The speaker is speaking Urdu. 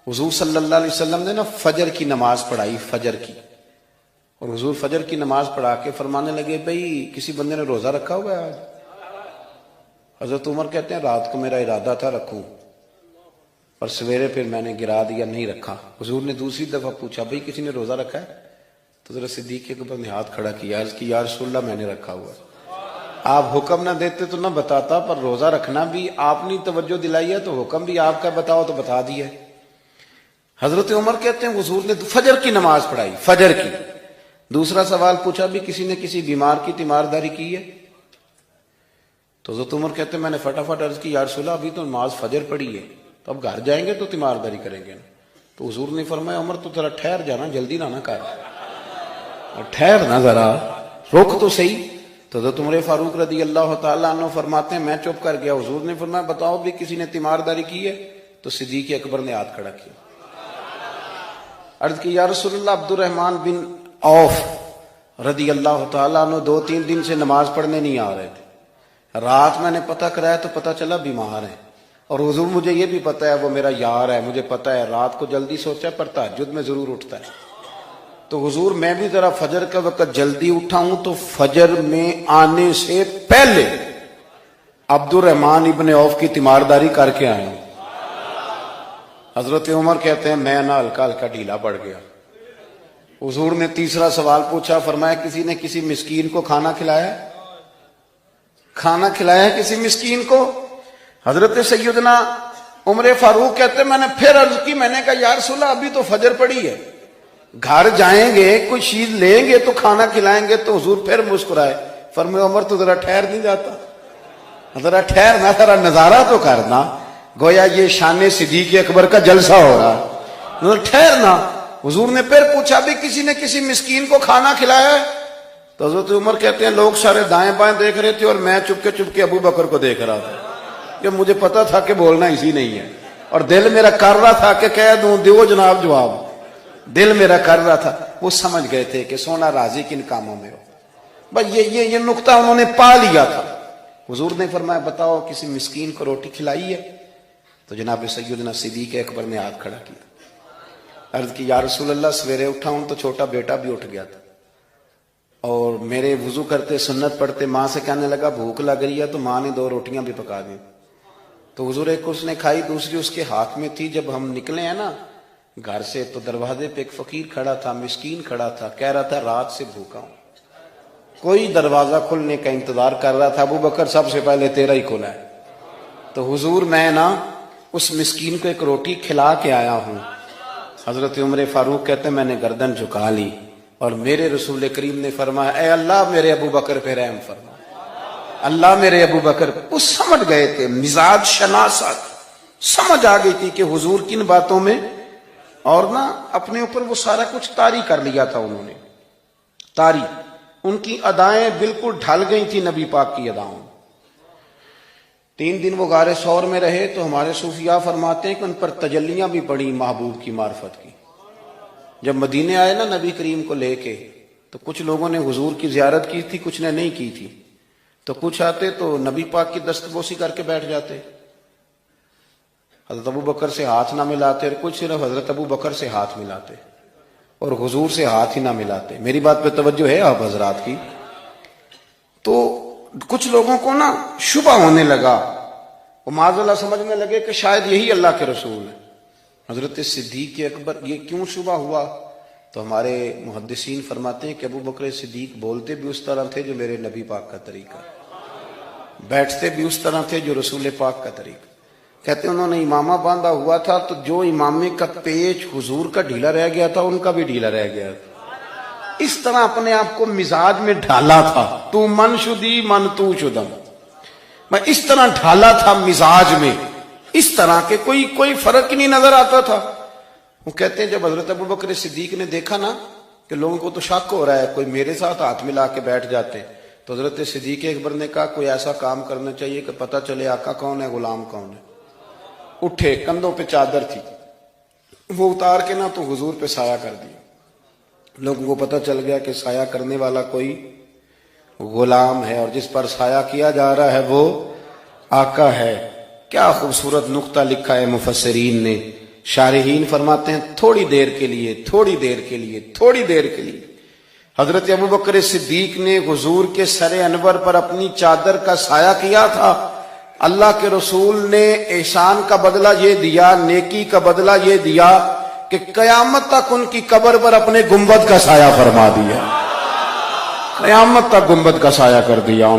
حضور صلی اللہ علیہ وسلم نے نا فجر کی نماز پڑھائی، فجر کی، اور حضور فجر کی نماز پڑھا کے فرمانے لگے بھئی کسی بندے نے روزہ رکھا ہوا ہے آج؟ حضرت عمر کہتے ہیں رات کو میرا ارادہ تھا رکھوں، اور سویرے پھر میں نے گرا دیا، نہیں رکھا۔ حضور نے دوسری دفعہ پوچھا بھئی کسی نے روزہ رکھا ہے؟ تو حضرت صدیق کے اوپر نے ہاتھ کھڑا کیا، عرض کی یا رسول اللہ میں نے رکھا ہوا ہے۔ آپ حکم نہ دیتے تو نہ بتاتا، پر روزہ رکھنا بھی آپ نے توجہ دلائی ہے تو حکم بھی آپ کا بتاؤ تو بتا دیا۔ حضرت عمر کہتے ہیں حضور نے فجر کی نماز پڑھائی، فجر کی۔ دوسرا سوال پوچھا بھی کسی نے کسی بیمار کی تیمارداری کی ہے؟ تو حضرت عمر کہتے ہیں میں نے فٹافٹ عرض کی یا رسول اللہ ابھی تو نماز فجر پڑھی ہے، تو اب گھر جائیں گے تو تیمارداری کریں گے۔ تو حضور نے فرمایا عمر تو ذرا ٹھہر جانا، جلدی نہ کر، ٹھہر نہ ذرا، روک تو صحیح۔ تو حضرت عمر فاروق رضی اللہ تعالیٰ عنہ فرماتے ہیں میں چپ کر گیا، حضور نے فرمایا بتاؤ بھی کسی نے تیمارداری کی ہے؟ تو صدیق اکبر نے ہاتھ کھڑا کیا، عرض کی یا رسول اللہ عبد الرحمن بن عوف رضی اللہ تعالیٰ عنہ 2-3 دن سے نماز پڑھنے نہیں آ رہے تھے، رات میں نے پتہ کرایا تو پتہ چلا بیمار ہیں، اور حضور مجھے یہ بھی پتہ ہے وہ میرا یار ہے، مجھے پتہ ہے رات کو جلدی سوچا پر تہجد میں ضرور اٹھتا ہے، تو حضور میں بھی ذرا فجر کا وقت جلدی اٹھا ہوں تو فجر میں آنے سے پہلے عبد الرحمن ابن عوف کی تیمارداری کر کے آیا ہوں۔ حضرت عمر کہتے ہیں میں نہ ہلکا ہلکا ڈھیلا پڑ گیا۔ حضور نے تیسرا سوال پوچھا، فرمایا کسی نے کسی مسکین کو کھانا کھلایا ہے؟ کھانا کھلایا ہے کسی مسکین کو؟ حضرت سیدنا عمر فاروق کہتے ہیں میں نے پھر عرض کی، میں نے کہا یا رسول اللہ ابھی تو فجر پڑی ہے، گھر جائیں گے کوئی چیز لیں گے تو کھانا کھلائیں گے۔ تو حضور پھر مسکرائے، فرمایا عمر تو ذرا ٹھہر نہیں جاتا، ذرا ٹھہرنا، ذرا نظارہ تو کرنا، گویا یہ شان صدیق اکبر کا جلسہ ہو رہا ہے، ٹھہرنا۔ حضور نے پھر پوچھا بھی کسی نے کسی مسکین کو کھانا کھلایا ہے؟ تو حضرت عمر کہتے ہیں لوگ سارے دائیں بائیں دیکھ رہے تھے اور میں چپ کے ابو بکر کو دیکھ رہا تھا، کہ مجھے پتا تھا کہ بولنا اسی نہیں ہے، اور دل میرا کر رہا تھا کہ کہہ دوں دیو جناب جواب، دل میرا کر رہا تھا۔ وہ سمجھ گئے تھے کہ سونا راضی کن کاموں میں ہو، بس یہ نقطہ انہوں نے پا لیا تھا۔ حضور نے فرمایا بتاؤ کسی مسکین کو روٹی کھلائی ہے؟ تو جناب سیدنا صدیق اکبر نے ہاتھ کھڑا کیا، عرض کی یا رسول اللہ سویرے اٹھا ہوں تو چھوٹا بیٹا بھی اٹھ گیا تھا، اور میرے وضو کرتے سنت پڑھتے ماں سے کہنے لگا بھوک لگ رہی ہے، تو ماں نے 2 روٹیاں بھی پکا دیں، تو حضور ایک اس نے کھائی، دوسری اس کے ہاتھ میں تھی۔ جب ہم نکلے ہیں نا گھر سے تو دروازے پہ ایک فقیر کھڑا تھا، مسکین کھڑا تھا، کہہ رہا تھا رات سے بھوکا ہوں، کوئی دروازہ کھلنے کا انتظار کر رہا تھا، ابو بکر سب سے پہلے تیرا ہی کھلا ہے۔ تو حضور میں نا اس مسکین کو ایک روٹی کھلا کے آیا ہوں۔ حضرت عمر فاروق کہتے ہیں میں نے گردن جھکا لی، اور میرے رسول کریم نے فرمایا اے اللہ میرے ابو بکر پہ رحم فرما، اللہ میرے ابو بکر۔ وہ سمجھ گئے تھے، مزاج شناست سمجھ آ گئی تھی کہ حضور کن باتوں میں، اور نا اپنے اوپر وہ سارا کچھ طاری کر لیا تھا انہوں نے، طاری، ان کی ادائیں بالکل ڈھل گئی تھی نبی پاک کی اداؤں۔ 3 دن وہ غار ثور میں رہے تو ہمارے صوفیاء فرماتے ہیں کہ ان پر تجلیاں بھی پڑی محبوب کی معرفت کی۔ جب مدینے آئے نا نبی کریم کو لے کے، تو کچھ لوگوں نے حضور کی زیارت کی تھی، کچھ نے نہیں کی تھی، تو کچھ آتے تو نبی پاک کی دستبوسی کر کے بیٹھ جاتے، حضرت ابو بکر سے ہاتھ نہ ملاتے، اور کچھ صرف حضرت ابو بکر سے ہاتھ ملاتے اور حضور سے ہاتھ ہی نہ ملاتے۔ میری بات پہ توجہ ہے آپ حضرات کی؟ تو کچھ لوگوں کو نا شبہ ہونے لگا، وہ معاذ اللہ سمجھنے لگے کہ شاید یہی اللہ کے رسول ہیں۔ حضرت صدیق اکبر یہ کیوں شبہ ہوا؟ تو ہمارے محدثین فرماتے ہیں کہ ابو بکر صدیق بولتے بھی اس طرح تھے جو میرے نبی پاک کا طریقہ، بیٹھتے بھی اس طرح تھے جو رسول پاک کا طریقہ۔ کہتے ہیں انہوں نے امامہ باندھا ہوا تھا تو جو امامے کا پیچ حضور کا ڈھیلا رہ گیا تھا ان کا بھی ڈھیلا رہ گیا تھا، اس طرح اپنے آپ کو مزاج میں ڈھالا تھا، تو من شدی من تو شدم، میں اس طرح ڈھالا تھا مزاج میں، اس طرح کہ کوئی فرق ہی نہیں نظر آتا تھا۔ وہ کہتے ہیں جب حضرت ابو بکر صدیق نے دیکھا نا کہ لوگوں کو تو شک ہو رہا ہے، کوئی میرے ساتھ ہاتھ ملا کے بیٹھ جاتے، تو حضرت صدیق اکبر نے کہا کوئی ایسا کام کرنا چاہیے کہ پتہ چلے آقا کون ہے غلام کون ہے۔ اٹھے، کندھوں پہ چادر تھی، وہ اتار کے نا تو حضور پہ سایہ کر دیا، لوگوں کو پتہ چل گیا کہ سایہ کرنے والا کوئی غلام ہے، اور جس پر سایہ کیا جا رہا ہے وہ آقا ہے۔ کیا خوبصورت نقطہ لکھا ہے مفسرین نے شارحین فرماتے ہیں تھوڑی دیر کے لیے، تھوڑی دیر کے لیے، تھوڑی دیر کے لیے حضرت ابوبکر صدیق نے حضور کے سر انور پر اپنی چادر کا سایہ کیا تھا۔ اللہ کے رسول نے احسان کا بدلہ یہ دیا، نیکی کا بدلہ یہ دیا کہ قیامت تک ان کی قبر پر اپنے گنبد کا سایہ فرما دیا، قیامت تک گنبد کا سایہ کر دیا۔